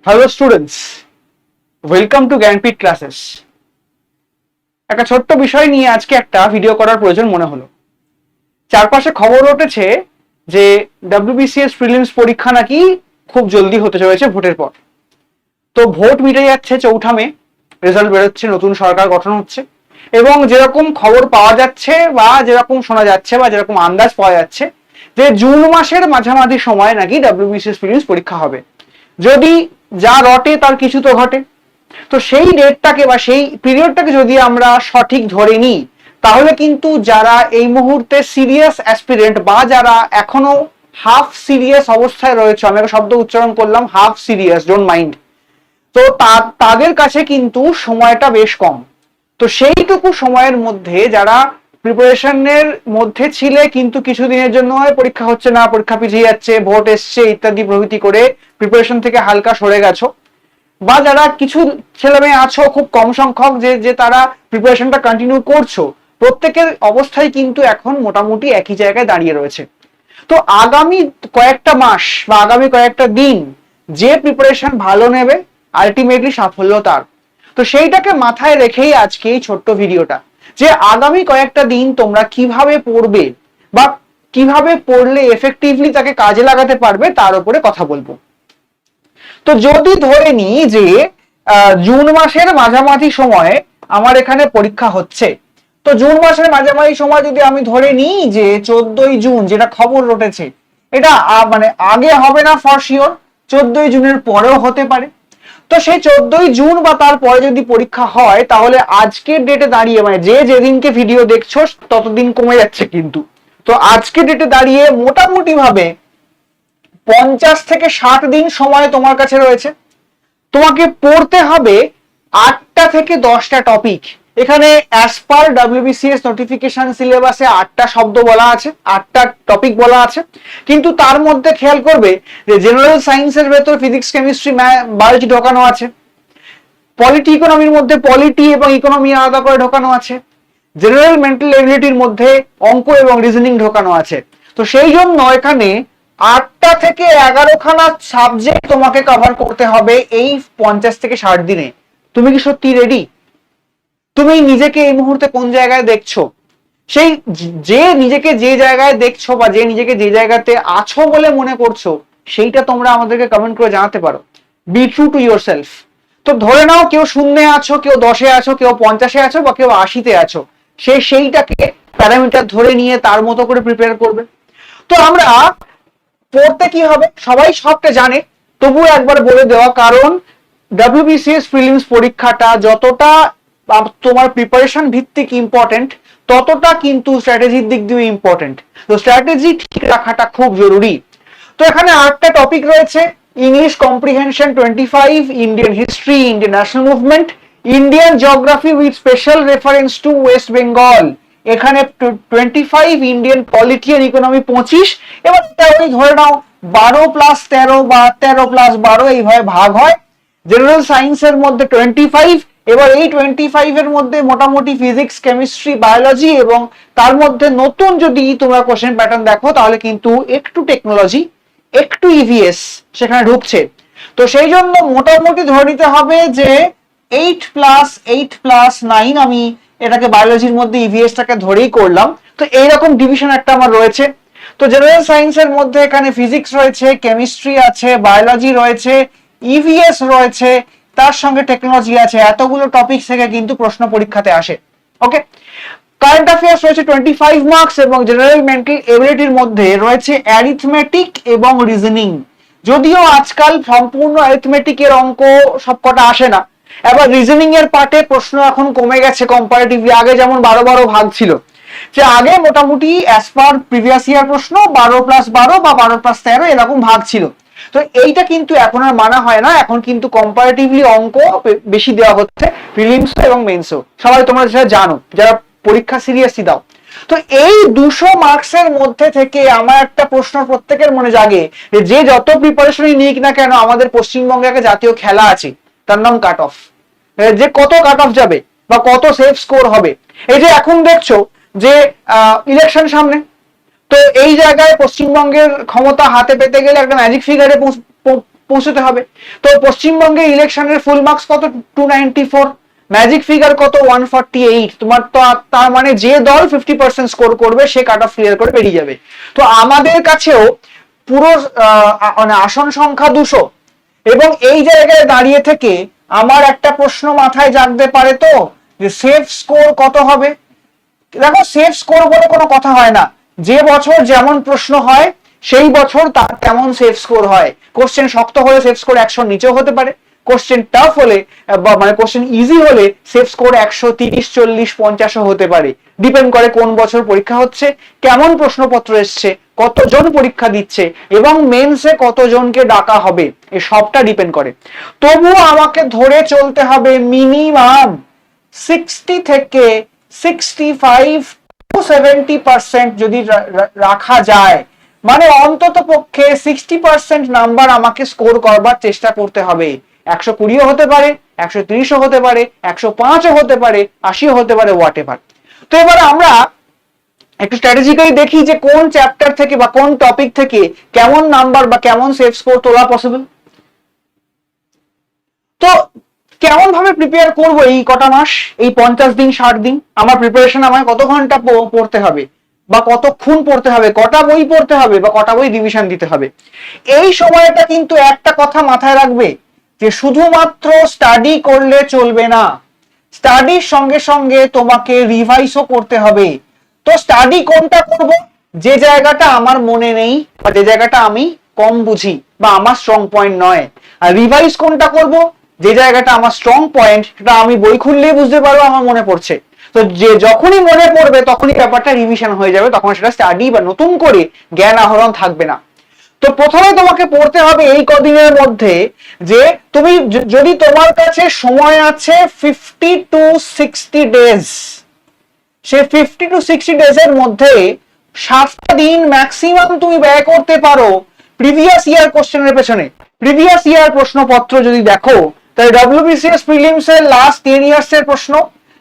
Hello students, welcome to Jnanpith classes. একটা ছোট্ট বিষয় নিয়ে আজকে একটা ভিডিও করার প্রয়োজন মনে হলো। চারপাশে খবর উঠেছে যে ডব্লিউবিসিএস প্রিলিমস পরীক্ষা নাকি খুব জলদি হতে চলেছে ভোটের পর। তো ভোট মিটে যাচ্ছে 4 মে, রেজাল্ট বেরোচ্ছে, নতুন সরকার গঠন হচ্ছে, এবং যেরকম খবর পাওয়া যাচ্ছে বা যেরকম শোনা যাচ্ছে বা যেরকম আন্দাজ পাওয়া যাচ্ছে যে জুন মাসের মাঝামাঝি সময় নাকি ডব্লিউবিসিএস প্রিলিমস পরীক্ষা হবে। যদি যা রটে তার কিছু তো ঘটে। তো সেই ডেটটাকে বা সেই পিরিয়ডটাকে যদি আমরা সঠিক ধরে নিই, তাহলে কিন্তু যারা এই মুহূর্তে সিরিয়াস অ্যাসপিরেন্ট বা যারা এখনো হাফ সিরিয়াস অবস্থায় রয়েছে, আমি একটা শব্দ উচ্চারণ করলাম, হাফ সিরিয়াস, ডোন্ট মাইন্ড, তো তাদের কাছে কিন্তু সময়টা বেশ কম। তো সেইটুকু সময়ের মধ্যে যারা প্রিপারেশনের মধ্যে ছিলে কিন্তু কিছুদিনের জন্য পরীক্ষা হচ্ছে না, পরীক্ষা পিছিয়ে যাচ্ছে, ভোট এসছে ইত্যাদি প্রভৃতি করে প্রিপারেশন থেকে হালকা সরে গেছো, বা যারা কিছু ছেলে মেয়ে আছো খুব কম সংখ্যক যে তারা প্রিপারেশনটা কন্টিনিউ করছো, প্রত্যেকের অবস্থায় কিন্তু এখন মোটামুটি একই জায়গায় দাঁড়িয়ে রয়েছে। তো আগামী কয়েকটা মাস বা আগামী কয়েকটা দিন যে প্রিপারেশন ভালো নেবে, আলটিমেটলি সাফল্য তার। তো সেইটাকে মাথায় রেখেই আজকে এই ছোট্ট ভিডিওটা, যে আগামী কয়েকটা দিন তোমরা কিভাবে পড়বে বা কিভাবে পড়লে এফেক্টিভলি তাকে কাজে লাগাতে পারবে তার উপরে কথা বলবো। তো যদি ধরে নিই যে জুন মাসের মাঝামাঝি সময়ে আমার এখানে পরীক্ষা হচ্ছে, তো জুন মাসের মাঝামাঝি সময় যদি আমি ধরে নিই যে 14ই জুন, যেটা খবর রটেছে, এটা মানে আগে হবে না ফর শিওর, 14ই জুনের পরেও হতে পারে। তো সেই 14ই জুন বা তারপরে যদি পরীক্ষা হয়, তাহলে আজকের ডেটে দাঁড়িয়ে মানে যেদিনকে ভিডিও দেখছো ততদিন কমে যাচ্ছে কিন্তু। তো আজকের ডেটে দাঁড়িয়ে মোটামুটি ভাবে 50 থেকে 60 দিন সময় তোমার কাছে রয়েছে। তোমাকে পড়তে হবে 8টা থেকে 10টা টপিক। এখানে অ্যাজ পার ডব্লিউবিসিএস নোটিফিকেশন সিলেবাসে 8টা শব্দ বলা আছে, 8টা টপিক বলা আছে, কিন্তু তার মধ্যে খেয়াল করবে যে জেনারেল সায়েন্সের ভেতর ফিজিক্স, কেমিস্ট্রি, বায়োলজি ঢোকানো আছে, পলিটি ইকোনমির মধ্যে পলিটি এবং ইকোনমি আলাদা করে ঢোকানো আছে, জেনারেল মেন্টাল এবিলিটির মধ্যে অঙ্ক এবং রিজনিং ঢোকানো আছে। তো সেই জন্য এখানে 8টা থেকে 11খানা সাবজেক্ট তোমাকে কভার করতে হবে এই 50 থেকে 60 দিনে। তুমি কি সত্যি রেডি? তুমি নিজেকে এই মুহূর্তে কোন জায়গায় দেখছো? সেই নিজেকে যে জায়গায় দেখছো বা নিজেকে যে জায়গাতে আছো বলে মনে করছো, সেইটা তোমরা আমাদেরকে কমেন্ট করে জানাতে পারো। Be true to your self. তো ধরে নাও কেউ 0-এ আছো, কেউ 10-এ আছো, কেউ 50-এ আছো বা কেউ 80-তে আছো, সেইটাকে প্যারামিটার ধরে নিয়ে তার মতো করে প্রিপেয়ার করবে। তো আমরা পড়তে কি হবে সবাই সবটা জানে, তবুও একবার বলে দেওয়া, কারণ ডব্লিউবিসিএস প্রিলিমস পরীক্ষাটা যতটা তোমার প্রিপারেশন ভিত্তিক ইম্পর্টেন্ট, ততটা কিন্তু স্ট্র্যাটেজির দিক দিয়ে ইম্পর্টেন্ট। তো স্ট্র্যাটেজি ঠিক রাখাটা খুব জরুরি। তো এখানে 8টা টপিক রয়েছে: English comprehension 25, Indian history, Indian national movement, Indian geography with special reference to West Bengal, এখানে 25, ইন্ডিয়ান পলিটি এন্ড ইকোনমি 25। এবার ওই ধরে নাও 12+13 বা 13+12 এইভাবে ভাগ হয়। জেনারেল সায়েন্সের মধ্যে 25, এবার এই 25 এর মধ্যে মোটামুটি ফিজিক্স, কেমিস্ট্রি, বায়োলজি, এবং তার মধ্যে নতুন যদি তোমরা কোশ্চেন প্যাটার্ন দেখো তাহলে কিন্তু একটু টেকনোলজি, একটু ইভিএস সেখানে ঢুকছে। তো সেই জন্য মোটামুটি ধরে নিতে হবে যে 8+8+9, আমি এটাকে বায়োলজির মধ্যে ইভিএসটাকে ধরেই করলাম। তো এইরকম ডিভিশন একটা আমার রয়েছে। তো জেনারেল সায়েন্সের মধ্যে এখানে ফিজিক্স রয়েছে, কেমিস্ট্রি আছে, বায়োলজি রয়েছে, ইভিএস রয়েছে, তার সঙ্গে টেকনোলজি আছে। এতগুলো টপিক থেকে কিন্তু প্রশ্ন পরীক্ষাতে আসে। ওকে, কারেন্ট অ্যাফেয়ার্স রয়েছে 25 মার্কস, এবং জেনারেল মেন্টাল এবিলিটির মধ্যে রয়েছে অ্যারিথমেটিক এবং রিজনিং। যদিও আজকাল সম্পূর্ণ অ্যারিথমেটিকের অঙ্ক সবকটা আসে না, এবার রিজনিং এর পার্টে প্রশ্ন এখন কমে গেছে কম্পারেটিভলি। আগে যেমন 12 ভাগ ছিল, যে আগে মোটামুটি অ্যাজ পার প্রিভিয়াস ইয়ার প্রশ্ন 12+12 বা 12+13 এরকম ভাগ ছিল। তো এইটা কিন্তু এখন আর মানা হয় না, এখন কিন্তু কম্পারেটিভলি অঙ্ক বেশি দেওয়া হচ্ছে, প্রিলিমস এবং মেন্সও। সবাই তোমরা সেটা জানো যারা পরীক্ষা সিরিয়াসলি দাও। তো এই 200 মার্কসের মধ্যে থেকে আমার একটা প্রশ্ন প্রত্যেকের মনে জাগে, যে যত প্রিপারেশনই নিক না কেন, আমাদের পশ্চিমবঙ্গে একটা জাতীয় খেলা আছে, তার নাম কাট অফ। যে কত কাট অফ যাবে বা কত সেফ স্কোর হবে। এই যে এখন দেখছো যে ইলেকশন সামনে, তো এই জায়গায় পশ্চিমবঙ্গের ক্ষমতা হাতে পেতে গেলে একটা ম্যাজিক ফিগারে পৌঁছতে হবে। তো পশ্চিমবঙ্গের ইলেকশনের ফুল মার্কস কত? 294, ম্যাজিক ফিগার কত? 148। তোমার তো তার মানে যে দল 50% স্কোর করবে সে কাট অফ ক্লিয়ার করে বেরিয়ে যাবে। তো আমাদের কাছেও পুরো মানে আসন সংখ্যা 200, এবং এই জায়গায় দাঁড়িয়ে থেকে আমার একটা প্রশ্ন মাথায় জাগতে পারে তো, যে সেফ স্কোর কত হবে। দেখো, সেফ স্কোর বলে কোনো কথা হয় না, যে বছর যেমন প্রশ্ন হয় সেই বছর তার তেমন সেফ স্কোর হয়। কোশ্চেন শক্ত হলে সেফ স্কোর 100 নিচেও হতে পারে, কোশ্চেন টাফ হলে মানে কোশ্চেন ইজি হলে সেফ স্কোর 130, 40, 50ও হতে পারে। ডিপেন্ড করে কোন বছর পরীক্ষা হচ্ছে, কেমন প্রশ্নপত্র এসছে, কতজন পরীক্ষা দিচ্ছে, এবং মেন্সে কতজনকে ডাকা হবে, এই সবটা ডিপেন্ড করে। তবুও আমাকে ধরে চলতে হবে মিনিমাম 60 থেকে 65 to 70% যদি রাখা যায়, মানে অন্তত পক্ষে 60% নাম্বার আমাকে স্কোর করবার চেষ্টা করতে হবে। 120ও হতে পারে, 130ও হতে পারে, 105ও হতে পারে, 80ও হতে পারে, হোয়াট এভার। তো এবার আমরা একটু স্ট্র্যাটেজিক্যালি দেখি যে কোন চ্যাপ্টার থেকে বা কোন টপিক থেকে কেমন নাম্বার বা কেমন সেফ স্কোর তোলা পসিবল। তো কেমন ভাবে প্রিপেয়ার করব এই কটা মাস, এই 50 দিন 60 দিন? আমার প্রিপারেশন আমায় কত ঘন্টা পড়তে হবে, বা কতক্ষণ পড়তে হবে, কটা বই পড়তে হবে, বা কটা বই রিভিশন দিতে হবে। এই সময়টা কিন্তু একটা কথা মাথায় রাখবে, যে শুধুমাত্র স্টাডি করলে চলবে না, স্টাডির সঙ্গে সঙ্গে তোমাকে রিভাইসও করতে হবে। তো স্টাডি কোনটা করব? যে জায়গাটা আমার মনে নেই বা যে জায়গাটা আমি কম বুঝি বা আমার স্ট্রং পয়েন্ট নয়। আর রিভাইস কোনটা করব? যে জায়গাটা আমার স্ট্রং পয়েন্ট, সেটা আমি বই খুললেই বুঝতে পারবো আমার মনে পড়ছে। তো যে যখনই মনে পড়বে তখনই ব্যাপারটা রিভিশন হয়ে যাবে, তখন সেটা স্টাডি বা নতুন করে জ্ঞান আহরণ থাকবে না। তো প্রথমে তোমাকে পড়তে হবে এই কদিনের মধ্যে, যে তুমি যদি তোমার কাছে সময় আছে 50 to 60 ডেজ, সে 50 to 60 ডেজের মধ্যে 7টা দিন ম্যাক্সিমাম তুমি ব্যয় করতে পারো প্রিভিয়াস ইয়ার কোশ্চেনের পেছনে। প্রিভিয়াস ইয়ার প্রশ্নপত্র যদি দেখো, তাহলে WBCS প্রিলিমস এর লাস্ট 10 ইয়ার্স এর প্রশ্ন,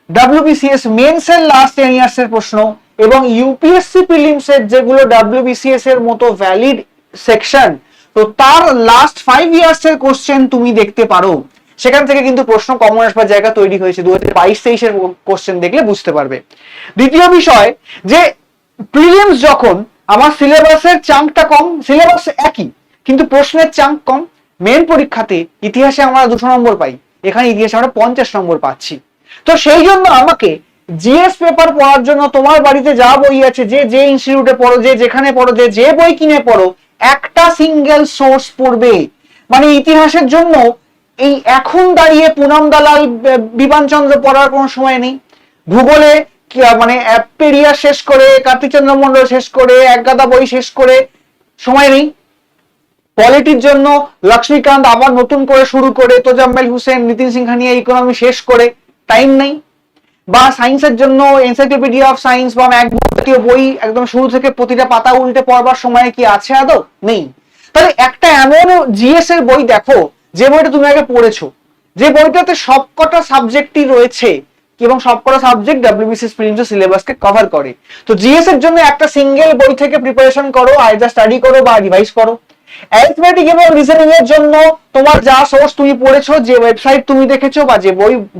WBCS মেন্স এর লাস্ট 10 ইয়ার্স এর প্রশ্ন, এবং UPSC প্রিলিমস এর যেগুলো WBCS এর মতো ভ্যালিড সেকশন, তো তার লাস্ট 5 ইয়ার্স এর কোশ্চেন তুমি দেখতে পারো। সেখান থেকে কিন্তু প্রশ্ন কমন আসবার জায়গা তৈরি হয়েছে। 2022-23 এর কোশ্চেন দেখলে বুঝতে পারবে। দ্বিতীয় বিষয়, যে প্রিলিমস যখন আমার সিলেবাসের চাঙ্কটা কম, সিলেবাস একই কিন্তু প্রশ্নের চাঙ্ক কম। মেন পরীক্ষাতে ইতিহাসে আমরা 200 নম্বর পাই, এখানে ইতিহাসে আমরা 50 নম্বর পাচ্ছি। তো সেই জন্য আমাকে জিএস পেপার পড়ার জন্য তোমার বাড়িতে যা বই আছে, যে ইনস্টিটিউটে পড়ো, যেখানে পড়ো, যে বই কিনে পড়ো, একটা সিঙ্গেল সোর্স পড়বে। মানে ইতিহাসের জন্য এই এখন দাঁড়িয়ে পুনম দালাল, বিমানচন্দ্র পড়ার কোনো সময় নেই। ভূগোলে মানে অ্যাপেরিয়া শেষ করে, কার্তিকচন্দ্র মন্ডল শেষ করে, একগাদা বই শেষ করে সময় নেই। পলিটির জন্য লক্ষ্মীকান্ত আবার নতুন করে শুরু করে, তোজাম্মেল হুসেন, নিতিন সিংহানিয়া ইকোনমি শেষ করে টাইম নেই। বা সায়েন্সের জন্য এনসাইক্লোপিডিয়া অফ সায়েন্স বা ম্যাকবুক বই একদম শুরু থেকে প্রতিটা পাতা উল্টে পড়বার সময় কি আছে আদৌ? নেই। তাহলে একটা এমন জিএস এর বই দেখো যে বইটা তুমি আগে পড়েছো, যে বইটাতে সবকটা সাবজেক্টই রয়েছে এবং সবকটা সাবজেক্ট WBCS প্রিলিমস সিলেবাসকে কভার করে। তো জিএস এর জন্য একটা সিঙ্গেল বই থেকে প্রিপারেশন করো, আইদার স্টাডি করো বা রিভাইজ করো। অ্যারিথমেটিক এবং রিজনিং এর জন্য তোমার যা সোর্স তুমি পড়েছো, যে ওয়েবসাইট তুমি দেখেছো, বা যে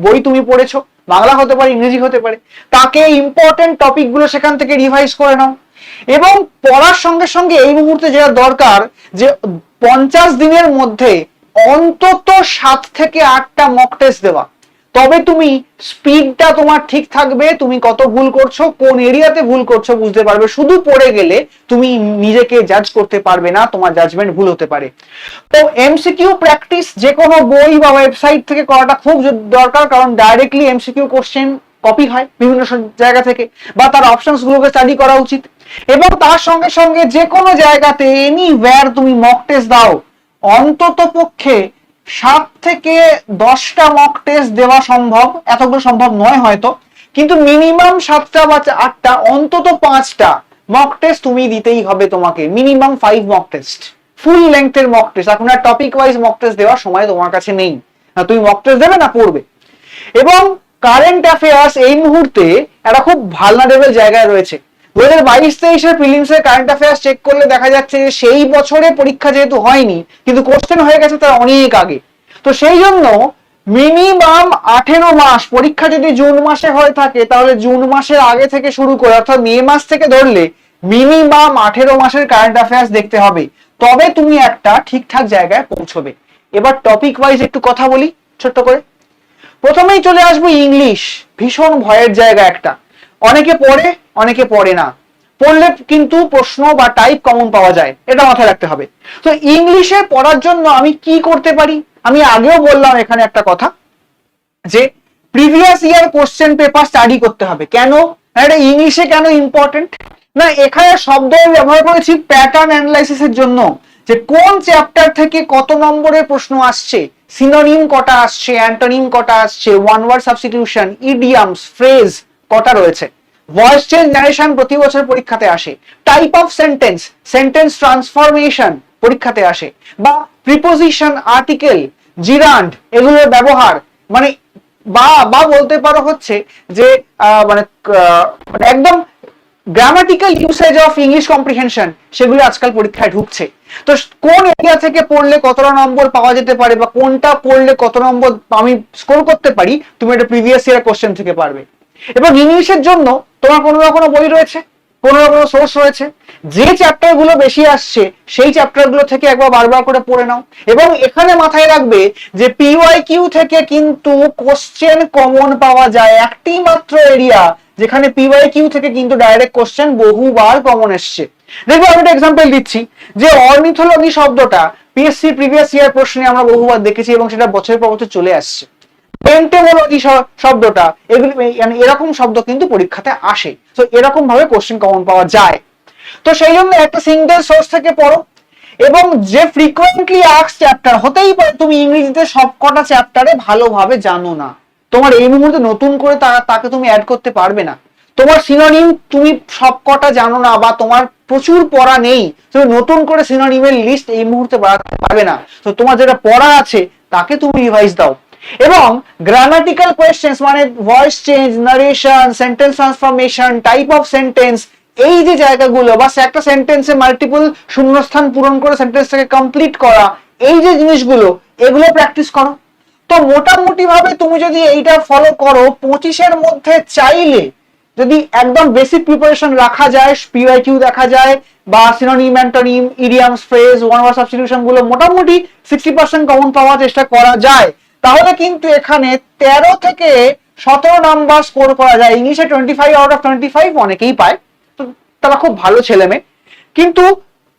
বই তুমি পড়েছো, বাংলা হতে পারে, ইংরেজি হতে পারে, তাকে ইম্পর্টেন্ট টপিক গুলো সেখান থেকে রিভাইজ করে নাও। এবং পড়ার সঙ্গে সঙ্গে এই মুহূর্তে যেটা দরকার, যে 50 দিনের মধ্যে অন্তত 7 থেকে 8টা মক টেস্ট দেওয়া। তবে তুমি স্পিডটা তোমার ঠিক থাকবে, তুমি কত ভুল করছো, কোন এরিয়াতে ভুল করছো বুঝতে পারবে। শুধু পড়ে গেলে তুমি নিজেকে জাজ করতে পারবে না, তোমার জাজমেন্ট ভুল হতে পারে। তো এমসিকিউ প্র্যাকটিস যে কোনো বই বা ওয়েবসাইট থেকে করাটা খুব দরকার, কারণ ডাইরেক্টলি এমসিকিউ কোশ্চেন কপি হয় বিভিন্ন জায়গা থেকে, বা তার অপশনস গুলোকে স্টাডি করা উচিত। এবং তার সঙ্গে সঙ্গে যে কোনো জায়গাতে এনিওয়্যার তুমি মক টেস্ট দাও, অন্তত পক্ষে 7 থেকে 10টা মক টেস্ট দেওয়া সম্ভব। এতগুলো সম্ভব নয় হয়তো, কিন্তু মিনিমাম 7টা বা 8টা, অন্তত 5টা মক টেস্ট তুমি দিতেই হবে তোমাকে। মিনিমাম 5 মক টেস্ট, ফুল লেংথের মক টেস্ট। এখন আর টপিক ওয়াইজ মক টেস্ট দেওয়ার সময় তোমার কাছে নেই, না তুমি মক টেস্ট দেবে না পড়বে। এবং কারেন্ট অ্যাফেয়ার্স এই মুহূর্তে একটা খুব ভালনারেবল জায়গায় রয়েছে। 2022-23 প্রিলিমসের কারেন্ট অ্যাফেয়ার্স চেক করলে দেখা যাচ্ছে যে সেই বছরে পরীক্ষা যেহেতু হয়নি, কিন্তু কোশ্চেন হয়ে গেছে তার অনেক আগে। তো সেই জন্য মিনিমাম 18 মাস, পরীক্ষা যদি জুন মাসে হয়ে থাকে তাহলে জুন মাসের আগে থেকে শুরু করে অর্থাৎ মে মাস থেকে ধরলে মিনিমাম 18 মাসের কারেন্ট অ্যাফেয়ার্স দেখতে হবে, তবে তুমি একটা ঠিকঠাক জায়গায় পৌঁছবে। এবার টপিক ওয়াইজ একটু কথা বলি ছোট্ট করে। প্রথমেই চলে আসবো ইংলিশ, ভীষণ ভয়ের জায়গা একটা, অনেকে পড়ে অনেকে পড়ে না, পড়লে কিন্তু প্রশ্ন বা টাইপ কমন পাওয়া যায়, এটা মাথায় রাখতে হবে। তো ইংলিশে পড়ার জন্য আমি কি করতে পারি? আমি আগেও বললাম এখানে একটা কথা, যে previous year question paper study করতে হবে। কেন? এটা ইংলিশে কেন ইম্পর্টেন্ট না, এখানে শব্দ ব্যবহার করেছি প্যাটার্ন অ্যানালাইসিসের জন্য, যে কোন চ্যাপ্টার থেকে কত নম্বরের প্রশ্ন আসছে, সিনোনিম কটা আসছে, অ্যান্টোনিম কটা আসছে, one word substitution, idioms, phrase কটা রয়েছে, ভয়েস চেঞ্জ ন্যারেশন প্রতি বছর পরীক্ষাতে আসে, type of sentence, sentence transformation পরীক্ষাতে আসে, বা প্রিপোজিশন, আর্টিকেল, জিরান্ড এগুলোর ব্যবহার, মানে বা বা বলতে পারো হচ্ছে যে মানে একদম grammatical usage of English comprehension, সেগুলো আজকাল পরীক্ষায় ঢুকছে। তো কোন এরিয়া থেকে পড়লে কতটা নম্বর পাওয়া যেতে পারে বা কোনটা পড়লে কত নম্বর আমি স্কোর করতে পারি, তুমি এটা প্রিভিয়াস ইয়ার কোশ্চেন থেকে পারবে। এবং ইংলিশের জন্য তোমার কোনো না কোনো বই রয়েছে, কোনো না কোনো সোর্স রয়েছে, যে চ্যাপ্টার গুলো বেশি আসছে সেই চ্যাপ্টার গুলো থেকে একবার বারবার করে পড়ে নাও। এবং এখানে মাথায় রাখবে যে পিওয়াইকিউ থেকে কিন্তু কোশ্চেন কমন পাওয়া যায়, একটি মাত্র এরিয়া যেখানে পিওয়াইকিউ থেকে কিন্তু ডাইরেক্ট কোশ্চেন বহুবার কমন এসছে। দেখো আমি একটা এক্সাম্পল দিচ্ছি, যে অর্নিথোলজি শব্দটা পিএসসি প্রিভিয়াস ইয়ার প্রশ্নে আমরা বহুবার দেখেছি এবং সেটা বছরের পর বছর চলে আসছে। এন্টোমোলজি শব্দটা, এগুলি মানে এরকম শব্দ কিন্তু পরীক্ষাতে আসে, তো এরকম ভাবে কোশ্চেন কমন পাওয়া যায়। তো সেই জন্য একটা সিঙ্গেল সোর্স থেকে পড়ো, এবং যে ফ্রিকোয়েন্টলি আস্কড চ্যাপ্টার, হতেই পারে তুমি ইংরেজিতে সবকটা চ্যাপ্টারে ভালোভাবে জানো না, তোমার এই মুহূর্তে নতুন করে তাকে তুমি অ্যাড করতে পারবে না, তোমার সিনোনিম তুমি সবকটা জানো না বা তোমার প্রচুর পড়া নেই, তুমি নতুন করে সিনোনিমের লিস্ট এই মুহূর্তে বাড়াতে পারবে না। তো তোমার যেটা পড়া আছে তাকে তুমি রিভাইজ দাও। এবং গ্রামাটিক্যাল কোয়েশ্চেন্স মানে voice change, narration, sentence transformation, type of sentence, এই যে জায়গাগুলো বা একটা সেন্টেন্সে মাল্টিপল শূন্যস্থান পূরণ করে সেন্টেন্সটাকে কমপ্লিট করা, এই যে জিনিসগুলো এগুলো প্র্যাকটিস করো। তো মোটামুটি ভাবে তুমি যদি এইটা ফলো করো, 25-এর মধ্যে চাইলে যদি একদম বেসিক প্রিপারেশন রাখা যায়, পিওয়াইকিউ দেখা যায় বা synonym, antonym, idioms, phrase, one word substitution গুলো মোটামুটি 60% কমন পাওয়ার চেষ্টা করা যায়, তাহলে কিন্তু এখানে 13 থেকে 17 নাম্বার স্কোর করা যায়। ইংলিশে 25/25 অনেকেই পায়, তো তারা খুব ভালো ছেলে মেয়ে। কিন্তু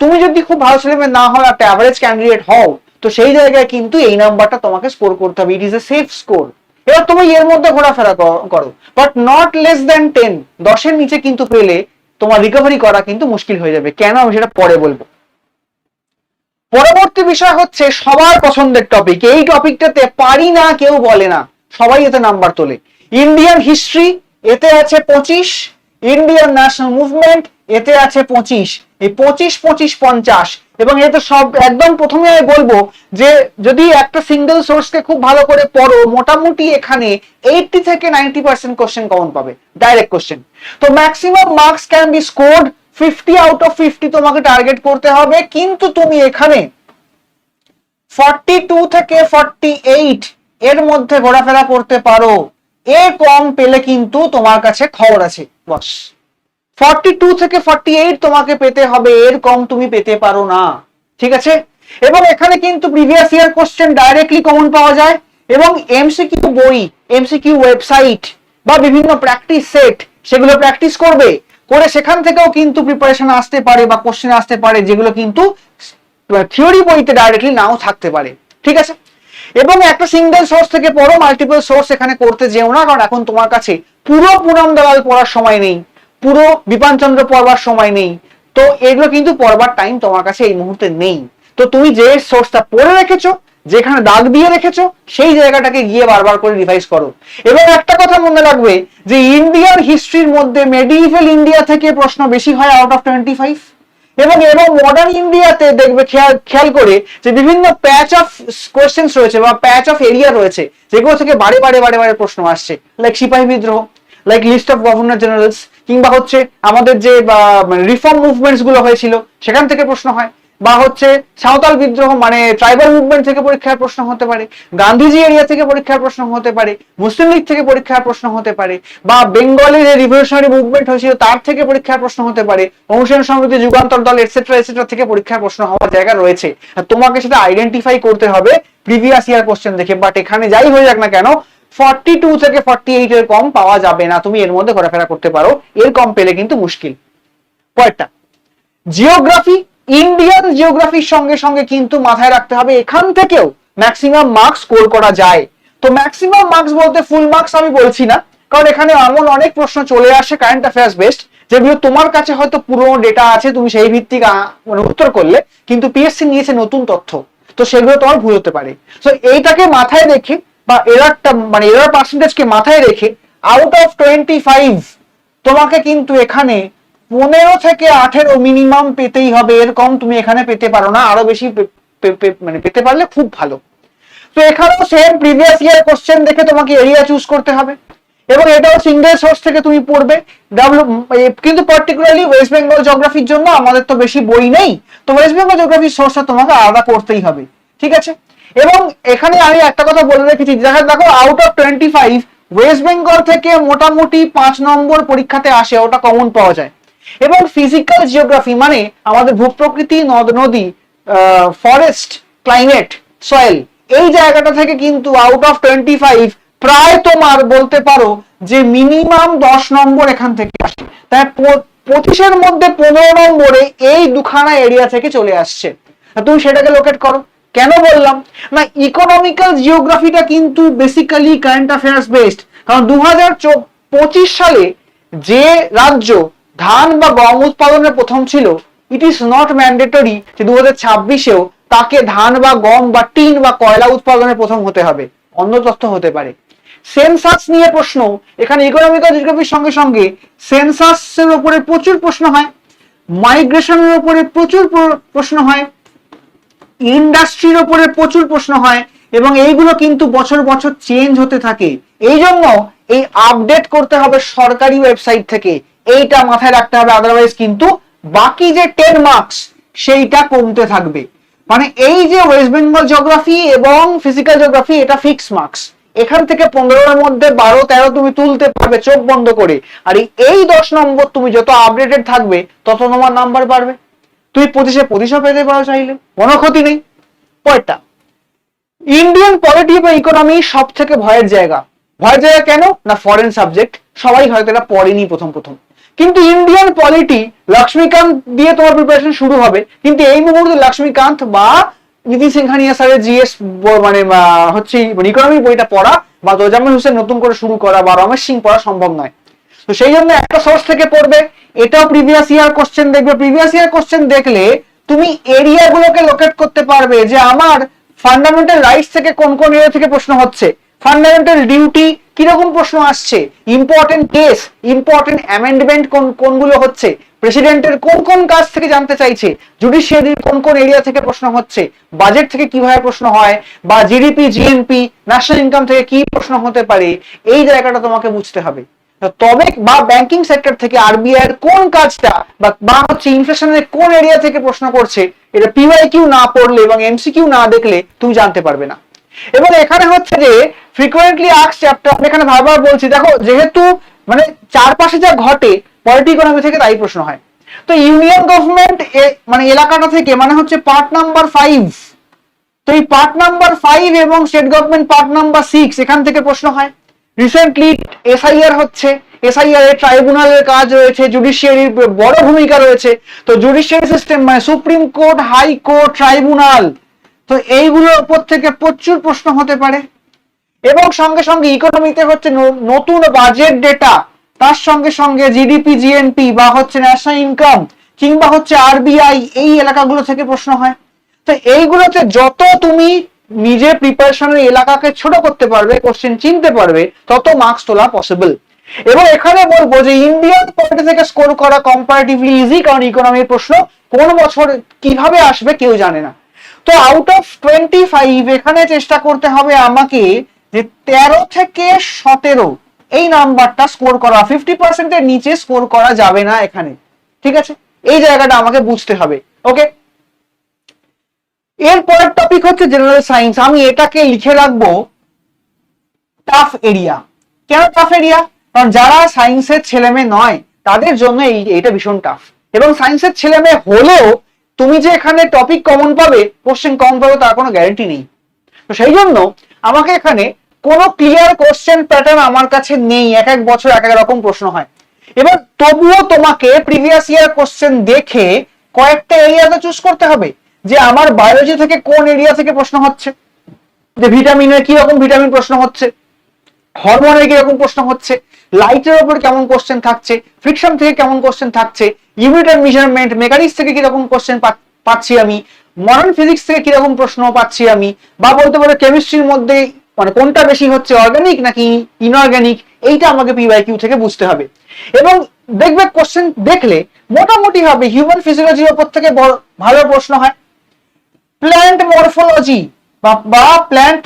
তুমি যদি খুব ভালো ছেলে মেয়ে না হও, একটা অ্যাভারেজ ক্যান্ডিডেট হও, তো সেই জায়গায় কিন্তু এই নাম্বারটা তোমাকে স্কোর করতে হবে। It is a safe score. এবার তুমি এর মধ্যে ঘোরাফেরা করো, বাট নট লেস দ্যান 10, 10-এর নিচে কিন্তু পেলে তোমার রিকভারি করা কিন্তু মুশকিল হয়ে যাবে। কেন আমি সেটা পরে বলবো। পরবর্তী বিষয় হচ্ছে সবার পছন্দের টপিক, এই টপিকটাতে পারি না কেউ বলে না, সবাই এতে নাম্বার তোলে। ইন্ডিয়ান হিস্ট্রি, এতে আছে 25, ইন্ডিয়ান ন্যাশনাল মুভমেন্ট, এতে আছে 25, এই 25, 25, 50। এবং এতে সব একদম প্রথমে আমি বলবো যে যদি একটা সিঙ্গেল সোর্সকে খুব ভালো করে পড়ো, মোটামুটি এখানে 80 থেকে 90% কোশ্চেন কমন পাবে, ডাইরেক্ট কোশ্চেন। তো maximum marks can be scored 50/50 তোমাকে টার্গেট করতে হবে, কিন্তু তুমি এখানে 42 থেকে 48 এর মধ্যে ঘোরাফেরা করতে পারো, এর কম পেলে কিন্তু তোমার কাছে খবর আছে বস। 42 থেকে 48 তোমাকে পেতে হবে, এর কম তুমি পেতে পারো না, ঠিক আছে। এবং এখানে কিন্তু previous year question directly common পাওয়া যায়, এবং এমসিকিউ বই, এমসিকিউ ওয়েবসাইট বা বিভিন্ন প্র্যাকটিস সেট, সেগুলো প্র্যাকটিস করবে, করে সেখান থেকেও কিন্তু প্রিপারেশন আসতে পারে বা কোশ্চেন আসতে পারে, যেগুলো কিন্তু থিওরি বইতে ডাইরেক্টলি নাও থাকতে পারে, ঠিক আছে। এবং একটা সিঙ্গেল সোর্স থেকে পড়ো, মাল্টিপল সোর্স এখানে করতে যেও না, কারণ এখন তোমার কাছে পুরো পুরাম দালাল পড়ার সময় নেই, পুরো বিপানচন্দ্র পড়বার সময় নেই, তো এগুলো কিন্তু পড়বার টাইম তোমার কাছে এই মুহূর্তে নেই। তো তুমি যে সোর্সটা পড়ে রেখেছো, যেখানে দাগ দিয়ে রেখেছো, সেই জায়গাটাকে গিয়ে বারবার করে রিভাইজ করো। এবং একটা কথা মনে রাখবে যে ইন্ডিয়ান হিস্ট্রির মধ্যে মেডিইভাল ইন্ডিয়া থেকে প্রশ্ন বেশি হয় আউট অফ 25, এবং মডার্ন ইন্ডিয়াতে দেখবে খেয়াল করে যে বিভিন্ন প্যাচ অফ কোয়েশ্চেন্স রয়েছে বা প্যাচ অফ এরিয়া রয়েছে, যেগুলো থেকে বারে বারে প্রশ্ন আসছে, লাইক সিপাহী বিদ্রোহ, like list of governor generals, কিংবা হচ্ছে আমাদের যে রিফর্ম মুভমেন্টস গুলো হয়েছিল সেখান থেকে প্রশ্ন হয়, বা হচ্ছে সাঁওতাল বিদ্রোহ মানে ট্রাইবাল মুভমেন্ট থেকে পরীক্ষার প্রশ্ন হতে পারে, গান্ধীজি এরিয়া থেকে পরীক্ষার প্রশ্ন হতে পারে, মুসলিম লীগ থেকে পরীক্ষার প্রশ্ন হতে পারে, বা বেঙ্গলে যে রিভলিউশনারি মুভমেন্ট হয়েছিল তার থেকে পরীক্ষার প্রশ্ন হতে পারে, অনুশীলন সমিতি, যুগান্তর দল এটসেট্রা এটসেট্রা থেকে পরীক্ষার প্রশ্ন হওয়ার জায়গা রয়েছে। তোমাকে সেটা আইডেন্টিফাই করতে হবে প্রিভিয়াস ইয়ার কোশ্চেন দেখে। বাট এখানে যাই হয়ে যাক না কেন 42 থেকে 48 এর কম পাওয়া যাবে না, তুমি এর মধ্যে ঘোরাফেরা করতে পারো, এর কম পেলে কিন্তু মুশকিল। পরেরটা জিওগ্রাফি, ইন্ডিয়ান জিওগ্রাফির সঙ্গে সঙ্গে কিন্তু মাথায় রাখতে হবে এখান থেকেও ম্যাক্সিমাম মার্কস স্কোর করা যায়। তো ম্যাক্সিমাম মার্কস বলতে ফুল মার্কস আমি বলছি না, কারণ এখানে এমন অনেক প্রশ্ন চলে আসে কারেন্ট অ্যাফেয়ার্স বেসড যেগুলো তোমার কাছে হয়তো পুরোনো ডেটা আছে, তুমি সেই ভিত্তিক মানে উত্তর করলে, কিন্তু পিএসসি নিয়েছে নতুন তথ্য, তো সেগুলো তোমার ভুল হতে পারে। তো এইটাকে মাথায় রেখে বা এরারটা মানে এরার পার্সেন্টেজকে মাথায় রেখে আউট অফ 25 তোমাকে কিন্তু এখানে 15 থেকে 18 মিনিমাম পেতেই হবে, এর কম তুমি এখানে পেতে পারো না, আরো বেশি মানে পেতে পারলে খুব ভালো। তো এখানেও সেম প্রিভিয়াস ইয়ার কোশ্চেন দেখে তোমাকে এরিয়া চুজ করতে হবে, এবং এটাও সিঙ্গেল সোর্স থেকে তুমি পড়বে। কিন্তু পার্টিকুলারলি ওয়েস্ট বেঙ্গল জিওগ্রাফির জন্য আমাদের তো বেশি বই নেই, তো ওয়েস্ট বেঙ্গল জিওগ্রাফির সোর্সটা তোমাকে আলাদা করতেই হবে, ঠিক আছে। এবং এখানে আমি একটা কথা বলে রেখেছি, দেখো আউট অফ 25 ওয়েস্ট বেঙ্গল থেকে মোটামুটি 5 নম্বর পরীক্ষাতে আসে, ওটা কমন পাওয়া যায়। এবং ফিজিক্যাল জিওগ্রাফি মানে আমাদের ভূপ্রকৃতি, নদ নদী, ফরেস্ট, ক্লাইমেট, সয়েল, এই জায়গাটা থেকে কিন্তু আউট অফ 25 প্রায় তোমার বলতে পারো যে মিনিমাম 10 নম্বর এখান থেকে আসে। তাই 25-এর মধ্যে 15 নম্বরে এই দুখানা এরিয়া থেকে চলে আসছে, তুমি সেটাকে লোকেট করো। কেন বললাম না, ইকোনমিক্যাল জিওগ্রাফিটা কিন্তু বেসিক্যালি কারেন্ট অ্যাফেয়ার্স বেসড, কারণ 2025 সালে যে রাজ্য ধান বা গম উৎপাদনে প্রথম ছিল, ইট ইজ নট ম্যান্ডেটরি যে 2026-এও তাকে ধান বা গম বা টিন বা কয়লা উৎপাদনে প্রথম হতে হবে, অন্য তথ্য হতে পারে। সেন্সাস নিয়ে প্রশ্ন, এখানে ইকোনমিক্যাল জিওগ্রাফির সঙ্গে সঙ্গে সেন্সাসের উপরে প্রচুর প্রশ্ন হয়, মাইগ্রেশনের উপরে প্রচুর প্রশ্ন হয়, ইন্ডাস্ট্রির উপরে প্রচুর প্রশ্ন হয়, এবং এইগুলো কিন্তু বছর বছর চেঞ্জ হতে থাকে। এই জন্য এই আপডেট করতে হবে সরকারি ওয়েবসাইট থেকে, এইটা মাথায় রাখতে হবে, আদারওয়াইজ কিন্তু বাকি যে 10 মার্কস সেইটা কমতে থাকবে। মানে এই যে ওয়েস্ট বেঙ্গল জিওগ্রাফি এবং ফিজিক্যাল জিওগ্রাফি এটা ফিক্স মার্কস, এখান থেকে 15-এর মধ্যে 12-13 তুমি তুলতে পারবে চোখ বন্ধ করে, আর এই 10 নম্বর তুমি যত আপডেটেড থাকবে তত তোমার নাম্বার বাড়বে, তুই 25-এ পেতে পারো চাইলে, কোনো ক্ষতি নেই। পরেরটা ইন্ডিয়ান পলিটি বা ইকোনমি সব থেকে ভয়ের জায়গা। ভয়ের জায়গা কেন না, ফরেন সাবজেক্ট, সবাই হয়তো এটা পড়েনি প্রথম প্রথম, কিন্তু ইন্ডিয়ান পলিটি লক্ষ্মীকান্ত দিয়ে তোমার প্রিপারেশন শুরু হবে, কিন্তু এই মুহূর্তে লক্ষ্মীকান্ত বা নীতি সিংহানিয়া স্যারের জিএস মানে হচ্ছে ইকোনমি বইটা পড়া বা তোজাম্মেল হোসেন নতুন করে শুরু করা বা রমেশ সিং পড়া সম্ভব নয়। তো সেই জন্য একটা সোর্স থেকে পড়বে, এটাও প্রিভিয়াস ইয়ার কোশ্চেন দেখবে। প্রিভিয়াস ইয়ার কোশ্চেন দেখলে তুমি এরিয়া গুলোকে লোকেট করতে পারবে যে আমার ফান্ডামেন্টাল রাইটস থেকে কোন কোন এরিয়া থেকে প্রশ্ন হচ্ছে, ফান্ডামেন্টাল ডিউটি কিরকম প্রশ্ন আসছে, ইম্পর্টেন্ট কেস, ইম্পর্টেন্ট অ্যামেন্ডমেন্ট কোনগুলো হচ্ছে, প্রেসিডেন্টের কোন কোন কাজ থেকে জানতে চাইছে, জুডিশিয়ারির কোন কোন এরিয়া থেকে প্রশ্ন হচ্ছে, বাজেট থেকে কিভাবে প্রশ্ন হয়, বা জিডিপি, জিএনপি, ন্যাশনাল ইনকাম থেকে কি প্রশ্ন হতে পারে, এই জায়গাটা তোমাকে বুঝতে হবে। তবে বা ব্যাংকিং সেক্টর থেকে আরবিআই এর কোন কাজটা বা হচ্ছে ইনফ্লেশনের কোন এরিয়া থেকে প্রশ্ন করছে, এটা পিওয়াইকিউ না পড়লে এবং এমসিকিউ না দেখলে তুমি জানতে পারবে না। এবং এখানে হচ্ছে যে ফ্রিকোয়েন্টলি আস্কড চ্যাপ্টার, আমি এখানে বারবার বলছি, দেখো যেহেতু মানে চারপাশে যা ঘটে পলিটি ইকোনমি থেকে তাই প্রশ্ন হয়। তো ইউনিয়ন গভর্নমেন্ট মানে এলাকাটা থেকে মানে হচ্ছে পার্ট নাম্বার 5, তো এই পার্ট নাম্বার 5 এবং স্টেট গভর্নমেন্ট পার্ট নাম্বার 6 এখান থেকে প্রশ্ন হয়। রিসেন্টলি এসআইআর হচ্ছে, এসআইআর এর ট্রাইব্যুনালের কাজ রয়েছে, জুডিশিয়ারির বড় ভূমিকা রয়েছে। তো জুডিশিয়ারি সিস্টেম মানে supreme court, high court, tribunal, তো এইগুলোর উপর থেকে প্রচুর প্রশ্ন হতে পারে। এবং সঙ্গে সঙ্গে ইকোনমিতে হচ্ছে নতুন বাজেট ডেটা, তার সঙ্গে সঙ্গে জিডিপি, জিএনপি বা হচ্ছে ন্যাশনাল ইনকাম কিংবা হচ্ছে আরবিআই, এই এলাকাগুলো থেকে প্রশ্ন হয়। তো এইগুলোতে যত তুমি নিজে প্রিপারেশনের এলাকাকে ছোট করতে পারবে, কোশ্চেন চিনতে পারবে, তত মার্কস তোলা পসিবল। এবং এখানে বলবো যে ইন্ডিয়ান পলিটি থেকে স্কোর করা কম্পারেটিভলি ইজি, কারণ ইকোনমির প্রশ্ন কোন বছর কিভাবে আসবে কেউ জানে না। তো আউট অফ 25 এখানে চেষ্টা করতে হবে আমাকে যে 13 থেকে 17 এই নাম্বারটা স্কোর করা 50%-এর নিচে স্কোর করা যাবে না এখানে, ঠিক আছে? এই জায়গাটা আমাকে বুঝতে হবে। ওকে, এরপরের টপিক হচ্ছে জেনারেল সায়েন্স। আমি এটাকে লিখে রাখবো টাফ এরিয়া। কেন টাফ এরিয়া? কারণ যারা সায়েন্সের ছেলে মেয়ে নয় তাদের জন্য এইটা ভীষণ টাফ। এবং সায়েন্সের ছেলে মেয়ে হলেও তুমি যে এখানে টপিক কমন পাবে, কোশ্চেন কমন পাবে, তার কোনো গ্যারান্টি নেই। তো সেই জন্য আমাকে এখানে কোনো ক্লিয়ার কোশ্চেন প্যাটার্ন আমার কাছে নেই। এক এক বছর এক এক রকম প্রশ্ন হয়। এবার তবুও তোমাকে প্রিভিয়াস ইয়ার কোশ্চেন দেখে কয়েকটা এরিয়াতে চুজ করতে হবে যে আমার বায়োলজি থেকে কোন এরিয়া থেকে প্রশ্ন হচ্ছে, যে ভিটামিনের কি রকম ভিটামিন প্রশ্ন হচ্ছে, হরমোনের কিরকম প্রশ্ন হচ্ছে, লাইটের উপর কেমন কোশ্চেন থাকছে, ফ্রিকশন থেকে কেমন কোশ্চেন থাকছে, ইউনিট অ্যান্ড মেজারমেন্ট মেকানিক্স থেকে কিরকম কোশ্চেন পাচ্ছি আমি, মডার্ন ফিজিক্স থেকে কিরকম প্রশ্ন পাচ্ছি আমি, বা বলতে পারো কেমিস্ট্রির মধ্যে মানে কোনটা বেশি হচ্ছে, অর্গানিক নাকি ইনঅর্গানিক, এইটা আমাকে পিওয়াইকিউ থেকে বুঝতে হবে। এবং দেখবে কোশ্চেন দেখলে মোটামুটি হবে হিউম্যান ফিজিওলজির উপর থেকে ভালো প্রশ্ন হয়, প্ল্যান্ট মরফোলজি বা প্ল্যান্ট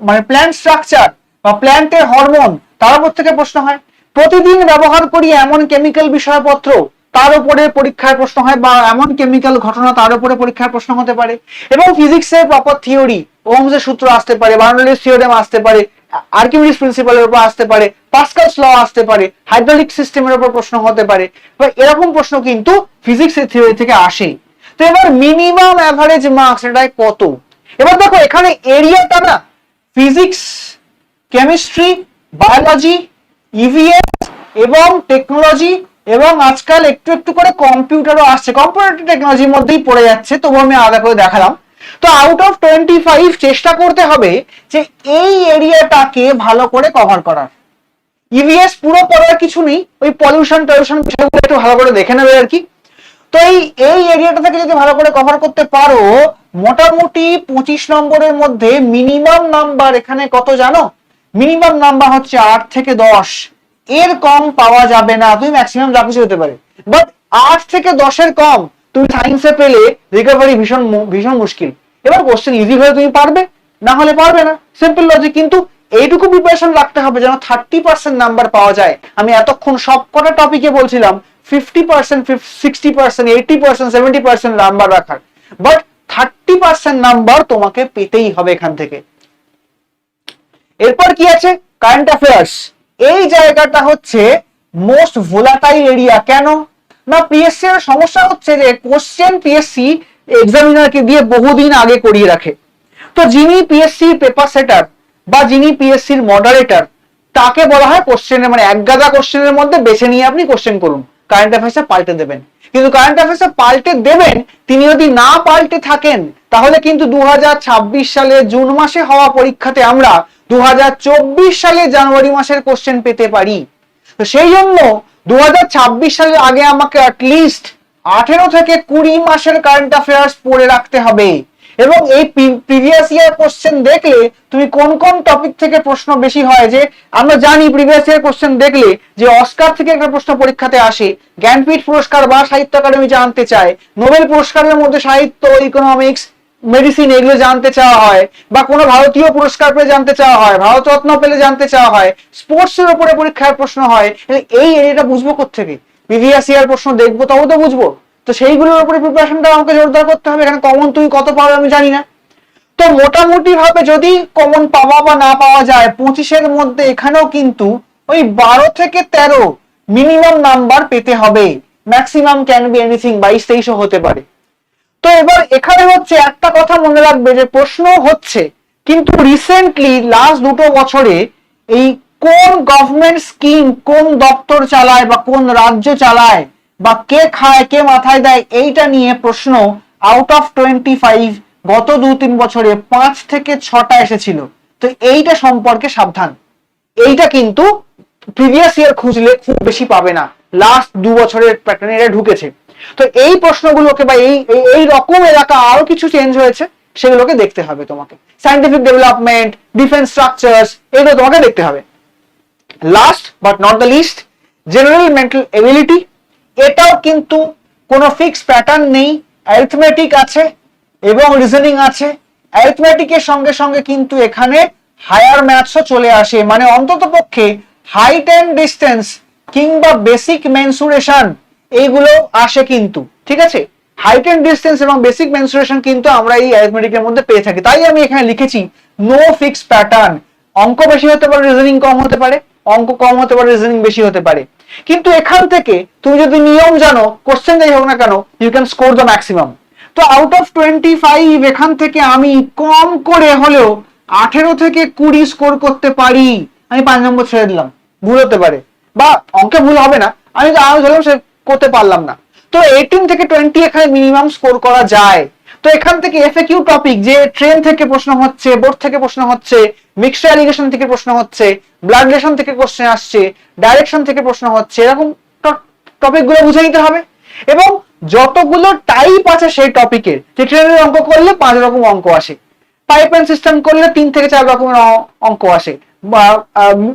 মানে প্ল্যান্ট স্ট্রাকচার বা প্ল্যান্টের হরমোন তার উপর থেকে প্রশ্ন হয়। প্রতিদিন ব্যবহার করি এমন কেমিক্যাল বিষয়পত্র তার উপরে পরীক্ষায় প্রশ্ন হয়, বা এমন কেমিক্যাল ঘটনা তার উপরে পরীক্ষায় প্রশ্ন হতে পারে। এবং ফিজিক্সের প্রপার থিওরি, ওহমসের সূত্র আসতে পারে, বার্নৌলিস থিওরেম আসতে পারে, আর্কিমিডিস প্রিন্সিপালের উপর আসতে পারে, পাস্কালস ল আসতে পারে, হাইড্রোলিক সিস্টেমের উপর প্রশ্ন হতে পারে, এরকম প্রশ্ন কিন্তু ফিজিক্সের থিওরি থেকে আসে। তো এবার মিনিমাম অ্যাভারেজ মার্কস এটাই কত? এবার দেখো এখানে এরিয়াটা না ফিজিক্স, কেমিস্ট্রি, বায়োলজি, ইভিএস এবং টেকনোলজি, এবং আজকাল একটু একটু করে কম্পিউটারও আসছে, কম্পিউটার টেকনোলজির মধ্যেই পড়ে যাচ্ছে, তবু আমি আলাদা করে দেখালাম। তো আউট অফ 25 চেষ্টা করতে হবে যে এই এরিয়াটাকে ভালো করে কভার করার। ইভিএস পুরো পড়ার কিছু নেই, ওই পলিউশন বিষয়গুলো একটু ভালো করে দেখে নেবে আর কি। তো এই এরিয়াটা থেকে যদি ভালো করে কভার করতে পারো, মোটামুটি 25 নম্বরের মধ্যে মিনিমাম নাম্বার এখানে কত জানো? মিনিমাম নাম্বার হচ্ছে 8 থেকে 10, এর কম পাওয়া যাবে না। তুমি ম্যাক্সিমাম যা কিছু হতে পারে, বাট 8 থেকে 10-এর কম তুমি সায়েন্সে পেলে রিকভারি ভীষণ ভীষণ মুশকিল। এবার কোশ্চেন ইজি হলে তুমি পারবে, না হলে পারবে না, সিম্পল লজিক। কিন্তু এইটুকু প্রিপারেশন রাখতে হবে যেন 30% নাম্বার পাওয়া যায়। আমি এতক্ষণ সব কটা টপিকে বলছিলাম 50%, 60%, 80%, 70% নাম্বার রাখার, বাট 30% নাম্বার তোমাকে পেতেই হবে এখান থেকে। এরপর কি আছে? Current affairs. এই জায়গাটা হচ্ছে মোস্ট ভোলাটাইল এরিয়া। কেন না? পিএসসি এর সমস্যা হচ্ছে যে কোশ্চেন পিএসসি এক্সামিনারকে দিয়ে বহুদিন আগে করিয়ে রাখে। তো যিনি পিএসসি পেপার সেটার বা যিনি পিএসসির মডারেটর, তাকে বলা হয় কোশ্চেনের মানে এক গাদা কোশ্চেনের মধ্যে বেছে নিয়ে আপনি কোশ্চেন করুন, কারেন্ট অ্যাফেয়ার্সে পাল্টে দেবেন। কিন্তু কারেন্ট অ্যাফেয়ার্সে পাল্টে দেবেন, তিনি যদি না পাল্টে থাকেন তাহলে কিন্তু 2026 সালে জুন মাসে হওয়া পরীক্ষাতে আমরা 2024 সালে জানুয়ারি মাসের কোশ্চেন পেতে পারি। তো সেই জন্য 2026 সালের আগে আমাকে অ্যাটলিস্ট 18 থেকে 20 মাসের কারেন্ট অ্যাফেয়ার্স পড়ে রাখতে হবে। এবং এই প্রিভিয়াস ইয়ার কোশ্চেন দেখলে তুমি কোন কোন টপিক থেকে প্রশ্ন বেশি হয়, যে আমরা জানি প্রিভিয়াস ইয়ার কোশ্চেন দেখলে যে অস্কার থেকে একটা প্রশ্ন পরীক্ষাতে আসে, জ্ঞানপীঠ পুরস্কার বা সাহিত্য একাডেমি জানতে চায়, নোবেল পুরস্কারের মধ্যে সাহিত্য, ইকোনমিক্স, মেডিসিন এগুলো জানতে চাওয়া হয়, বা কোনো ভারতীয় পুরস্কার পেলে জানতে চাওয়া হয়, ভারতরত্ন পেলে জানতে চাওয়া হয়, স্পোর্টস এর উপরে পরীক্ষার প্রশ্ন হয়। এই এরিয়াটা বুঝবো কোত্থেকে? প্রিভিয়াস ইয়ার প্রশ্ন দেখবো তবে তো বুঝবো। তো সেইগুলোর উপরে প্রিপারেশনটা আমাকে জোরদার করতে হবে। এখানে কমন তুমি কত পাবে আমি জানি না, তো মোটামুটি ভাবে যদি কমন পাওয়া বা না পাওয়া যায় 25-এর মধ্যে, এখানেও কিন্তু ওই 12 থেকে 13 মিনিমাম নাম্বার পেতে হবে। ম্যাক্সিমাম ক্যান বি এনিথিং 22-23ও হতে পারে। তো এবার এখানে হচ্ছে একটা কথা মনে রাখবে যে প্রশ্ন হচ্ছে, কিন্তু রিসেন্টলি লাস্ট 2 বছরে এই কোন গভর্নমেন্ট স্কিম কোন দপ্তর চালায় বা কোন রাজ্য চালায় বা কে খায় কে মাথায় দেয়, এইটা নিয়ে প্রশ্ন আউট অফ 25 গত 2-3 বছরে 5 থেকে 6টা এসেছিল। তো এইটা সম্পর্কে সাবধান। এইটা কিন্তু প্রিভিয়াস ইয়ার খুঁজলে খুব বেশি পাবে না, লাস্ট 2 বছরের প্যাটার্নে এটা ঢুকেছে। তো এই প্রশ্নগুলোকে বা এই রকম এলাকা আরো কিছু চেঞ্জ হয়েছে, সেগুলোকে দেখতে হবে তোমাকে। সায়েন্টিফিক ডেভেলপমেন্ট, ডিফেন্স স্ট্রাকচারস, এগুলো তোমাকে দেখতে হবে। Last but not the list, general mental ability. এটাও কিন্তু কোনো ফিক্স প্যাটার্ন নেই, অ্যারিথমেটিক আছে এবং রিজনিং আছে। অ্যারিথমেটিকের সঙ্গে সঙ্গে কিন্তু এখানে হায়ার ম্যাথসও চলে আসে, মানে অন্তত পক্ষে হাইট অ্যান্ড ডিস্টেন্স কিংবা বেসিক মেনসুরেশন এইগুলো আসে কিন্তু, ঠিক আছে? হাইট অ্যান্ড ডিস্টেন্স এবং বেসিক মেনসুরেশন কিন্তু আমরা এই অ্যারিথমেটিকের মধ্যে পেয়ে থাকি। তাই আমি এখানে লিখেছি নো ফিক্স প্যাটার্ন। অঙ্ক বেশি হতে পারে, রিজনিং কম হতে পারে, অঙ্ক কম হতে পারে, রিজনিং বেশি হতে পারে। কিন্তু এখান থেকে তুমি যদি নিয়ম জানো, কোশ্চেন যাই হোক না কেন, you can score the maximum. তো আউট অফ 25 এখান থেকে আমি কম করে হলেও 18 থেকে 20 স্কোর করতে পারি। আমি 5 নম্বর ছেড়ে দিলাম, ভুল হতে পারে বা অঙ্কে ভুল হবে না, আমি ধরলাম সে করতে পারলাম না। তো 18 থেকে 20 এখানে মিনিমাম স্কোর করা যায়। তো এখান থেকে এফএকিউ টপিক, যে ট্রেন থেকে প্রশ্ন হচ্ছে, বোর্ড থেকে প্রশ্ন হচ্ছে, মিক্সড অ্যালিগেশন থেকে প্রশ্ন হচ্ছে, ব্লাড রিলেশন থেকে কোশ্চেন আসছে, ডাইরেকশন থেকে প্রশ্ন হচ্ছে, এরকম টপিক গুলো বুঝে নিতে হবে। এবং যতগুলো টাইপ আছে সেই টপিকের, যে ট্রেনের অঙ্ক করলে 5 রকম অঙ্ক আসে, পাইপ অ্যান্ড সিস্টেম করলে 3 থেকে 4 রকমের অঙ্ক আসে, বা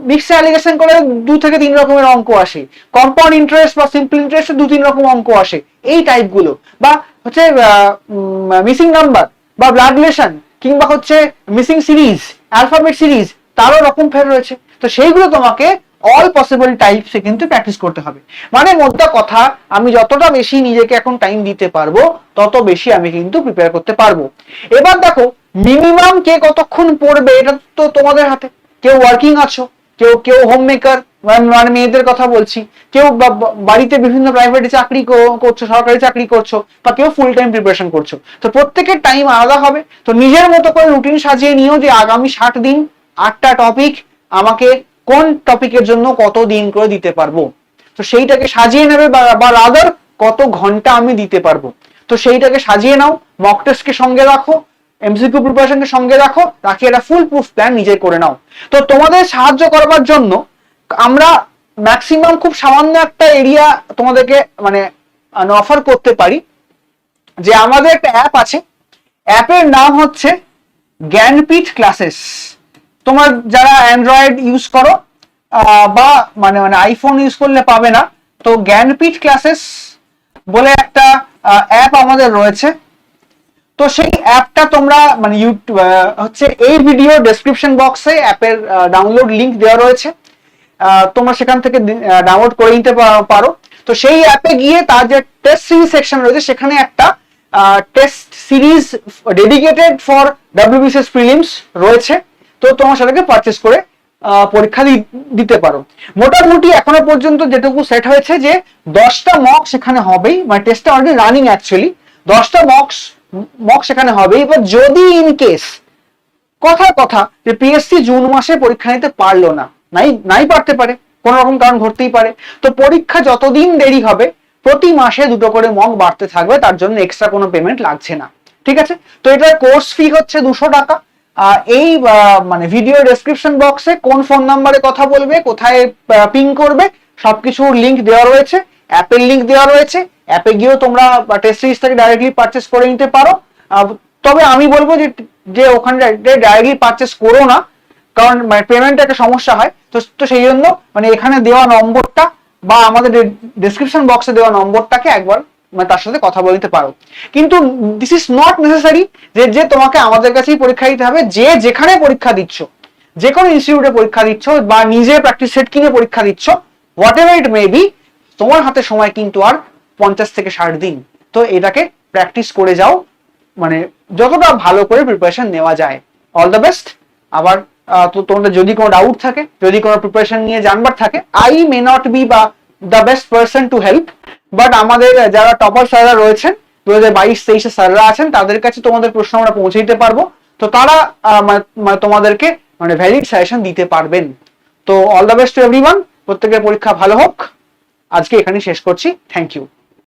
মিক্সড অ্যালিগেশন করলে 2 থেকে 3 রকমের অঙ্ক আসে, কম্পাউন্ড ইন্টারেস্ট বা সিম্পল ইন্টারেস্টে 2-3 রকম অঙ্ক আসে, এই টাইপগুলো, বা হচ্ছে মিসিং নাম্বার বা ব্লাড রিলেশন, কিংবা হচ্ছে মিসিং সিরিজ, অ্যালফাবেট সিরিজ, তারও রকম ফের রয়েছে। তো সেইগুলো তোমাকে অল পসিবল টাইপসে কিন্তু প্র্যাকটিস করতে হবে। মানে মোদ্দা কথা, আমি যতটা বেশি নিজেকে এখন টাইম দিতে পারবো, তত বেশি আমি কিন্তু প্রিপেয়ার করতে পারবো। এবার দেখো, মিনিমাম কে কতক্ষণ পড়বে এটা তো তোমাদের হাতে। কেউ ওয়ার্কিং আছো, কেউ কেউ হোম মেকার, মানে মেয়েদের কথা বলছি, কেউ বাড়িতে বিভিন্ন প্রাইভেট চাকরি করছো, সরকারি চাকরি করছো, বা কেউ ফুল টাইম প্রিপারেশন করছো। তো প্রত্যেকের টাইম আলাদা হবে। তো নিজের মতো করে রুটিন সাজিয়ে নিও যে আগামী 60 দিন 8টা টপিক আমাকে কোন টপিকের জন্য কত দিন করে দিতে পারবো। তো সেইটাকে সাজিয়ে নেবে, বা রাদার কত ঘন্টা আমি দিতে পারবো, তো সেইটাকে সাজিয়ে নাও। মক টেস্টকে সঙ্গে রাখো, এমসিকিউ প্রিপারেশনকে সঙ্গে রাখো, তাকে একটা ফুল প্রুফ প্ল্যান নিজে করে নাও। তো তোমাদের সাহায্য করবার জন্য আমরা ম্যাক্সিমাম খুব সামান্য একটা এরিয়া তোমাদেরকে মানে অফার করতে পারি, যে আমাদের একটা অ্যাপ আছে, অ্যাপের নাম হচ্ছে জ্ঞানপীঠ ক্লাসেস। তোমার যারা অ্যান্ড্রয়েড ইউজ করো বা মানে আইফোন ইউজ করলে পাবে না, তো জ্ঞানপীঠ ক্লাসেস বলে একটা অ্যাপ আমাদের রয়েছে। তো সেই অ্যাপটা তোমরা মানে ইউটিউব হচ্ছে এই ভিডিও ডেসক্রিপশন বক্সে অ্যাপের ডাউনলোড লিংক দেওয়া রয়েছে, তোমরা সেখান থেকে ডাউনলোড করে নিতে পারো। তো সেই অ্যাপে গিয়ে তার যে টেস্ট সিরিজ সেকশন রয়েছে, সেখানে একটা test series dedicated for WBCS prelims রয়েছে। তো তোমরা সেটাকে পারচেস করে পরীক্ষা দিতে পারো। মোটামুটি এখনো পর্যন্ত যেটুকু সেট হয়েছে যে 10টা মক সেখানে হবেই, মানে টেস্টটা অলরেডি রানিং অ্যাকচুয়ালি, 10টা মক সেখানে হবেই। এবার যদি ইন কেস কথা যে পিএসসি জুন মাসে পরীক্ষা নিতে পারলো না, নাই পারতে পারে, কোন রকম কারণ ঘটতেই পারে, তো পরীক্ষা যতদিন দেরি হবে প্রতি মাসে 2টো করে মক বাড়তে থাকবে, তার জন্য এক্সট্রা কোনো পেমেন্ট লাগছে না, ঠিক আছে? তো এটার কোর্স ফি হচ্ছে 200 টাকা। এই মানে ভিডিও ডেসক্রিপশন বক্সে কোন ফোন নাম্বারে কথা বলবে, কোথায় পিং করবে, সবকিছুর লিংক দেওয়া রয়েছে, অ্যাপের লিংক দেওয়া রয়েছে। অ্যাপে গিয়েও তোমরা টেস্ট সিরিজ থেকে ডাইরেক্টলি পারচেস করে নিতে পারো। তবে আমি বলবো যে ওখানে ডাইরেক্টলি পারচেস করো না, কারণ পেমেন্ট একটা সমস্যা হয়। তো সেই জন্য মানে এখানে দেওয়া নম্বরটা বা আমাদের ডেসক্রিপশন বক্সে দেওয়া নম্বরটাকে একবার মানে তার সাথে কথা বলতে পারো। কিন্তু দিস ইজ নট নেসেসারি যে তোমাকে আমাদের কাছেই পরীক্ষা দিতে হবে। যে যেখানে পরীক্ষা দিচ্ছ, যে কোনো ইনস্টিটিউটে পরীক্ষা দিচ্ছ, বা নিজে প্র্যাকটিস সেট কিনে পরীক্ষা দিচ্ছ, what ever it may be, তোমার হাতে সময় কিন্তু আর 50 থেকে 60 দিন। তো এটাকে প্র্যাকটিস করে যাও, মানে যতটা ভালো করে প্রিপারেশন নেওয়া যায়। All the best. আবার তো তোমাদের যদি কোনো ডাউট থাকে, যদি কোনো প্রিপারেশন নিয়ে জানবার থাকে, আই মে নট বি বা the best person to help, but আমাদের যারা টপার স্যাররা রয়েছেন, 2022-23 স্যাররা আছেন, তাদের কাছে তোমাদের প্রশ্ন আমরা পৌঁছে দিতে পারবো। তো তারা তোমাদেরকে মানে ভ্যালিড সাজেশন দিতে পারবেন। তো all the best to everyone, প্রত্যেকের পরীক্ষা ভালো হোক। আজকে এখানেই শেষ করছি, থ্যাংক ইউ।